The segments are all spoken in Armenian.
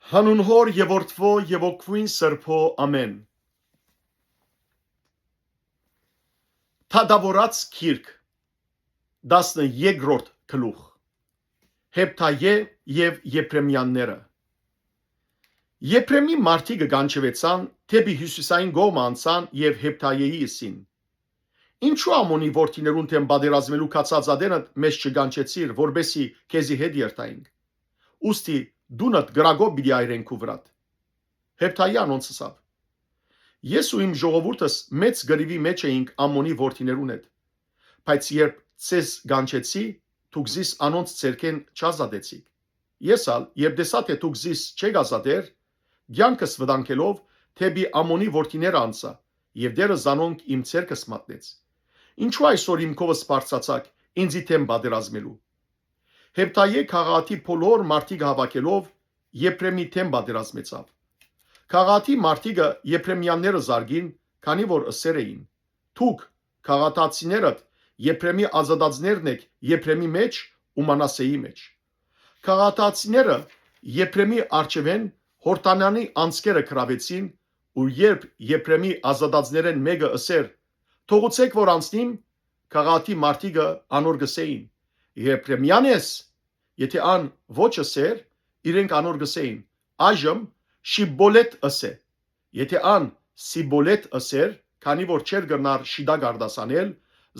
Հանուն Հոր եւ Որդվո եւ Օգնույն Սրբո ամեն։ Թադավորած Քիրք 13-րդ գլուխ Հեփթայե եւ Եփրեմյանները։ Եփրեմի մարդիկը գանչվեցան, թեպի հյուսիսային կողմը անցան եւ Հեփթայեի ըսին. Ինչու Ամոնի որդիներուն թեմ բادرազմելու կացածադենը մեզ չգանչեցիր, որբեսի քեզի հետ երթայինք։ Ուստի դունդ գրագով բիդի այրենք ու վրատ։ Հեփթայե անոնց ասավ. Ես ու իմ ժողովուրդս մեծ գրիվի մեջ էինք Ամոնի որդիներուն հետ։ Բայց երբ ցես գանչեցի, դուք զիս անոնց ցերքեն չազատեցիք։ Ես ալ, երբ տեսա թե դուք զիս չեք ազատեր, ցանկս վտանգելով թեպի Ամոնի որդիները անցա, եւ դերը զանոնք իմ ցերքս մատնեց։ Ինչու այսօր իմ կովս բարձացակ ինձի թեմ բادرազմելու։ Հեփթայե քաղաքի բոլոր մարդիկ հավաքելով Եփրեմի թեմ բادرազմեցավ։ Քաղաքի մարդիկը Եփրեմյանները զարգին, քանի որ ըսեր էին. Թուք քաղաքացիները Եփրեմի ազատածներն եք Եփրեմի մեջ ու Մանասեի մեջ։ Քաղաքացիները Եփրեմի արչևեն Հորտանանի անցքերը կրավեցին, ու երբ Եփրեմի ազատածներեն մեկը ըսեր. Թողուցեք որ անցնիմ, քաղաքի մարդիկը անոր գսեին. Եփրեմյան ես, եթե ան ոչ ըսեր, իրենք անոր գսեին. Այժմ Շիբոլետ ըսե, եթե ան Սիբոլետ ըսեր, քանի որ չեր գնար շիդա գարդասանել,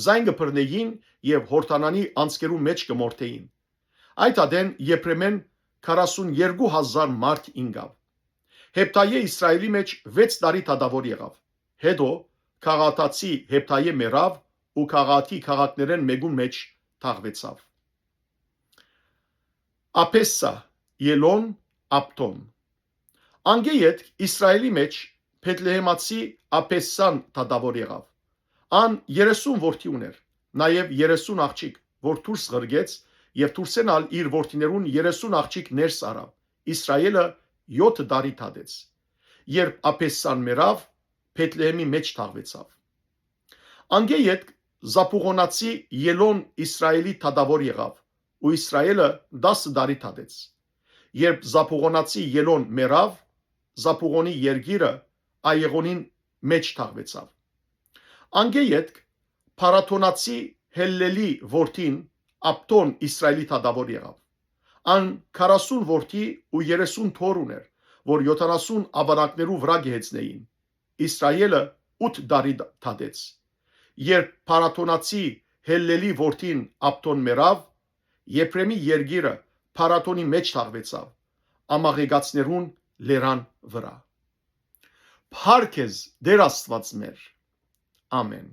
զայն կբռնեին եւ Հորտանանի անցքերու մեջ կմորթեին։ Այդ ադեն Եփրեմեն 42,000 մարդ ինգավ։ Հեփթայե Իսրայելի մեջ 6 տարի թադավոր եղավ։ Հետո քաղաքացի Հեփթայե մեռավ ու քաղաքի քաղաքներեն մեկուն մեջ թաղվեցավ։ Ապեսա, Ելոն, Ապտոն։ Անգեյետ Իսրայելի մեջ Փեթլեհեմացի Ապեսան թադավոր եղավ։ Ան 30 որդի ուներ, նաև 30 աղջիկ, որ դուրս ղրգեց եւ դուրսեն ալ իր որդիներուն 30 աղջիկ ներս արավ։ Իսրայելը 7 տարի թադեց։ Երբ Ապեսան մեռավ, Փեթլեհեմի մեջ թաղվեցավ։ Անգեյետ Զապուղոնացի Ելոն Իսրայելի թադավոր եղավ, ու Իսրայելը 10 տարի թադեց։ Երբ Զապուղոնացի Ելոն մեռավ, Զապուղոնի երգիրը Այեղոնին մեջ թաղվեցավ։ Անգեյետ Փարաթոնացի Հելլելի որդին Ապտոն Իսրայելի թադավոր եղավ։ Ան 40 որդի ու 30 թոռ ուներ, որ 70 ավանակներու վրա գեհեցնեին։ Իսրայելը 8 տարի թադեց։ Երբ Փարաթոնացի Հելլելի որդին Ապտոն մեռավ, Եփրեմի երգիրը Փարաթոնի մեջ թաղվեցավ, ամաղեգացներուն լերան վրա։ Փառք Դեր Աստված մեր։ Ամեն։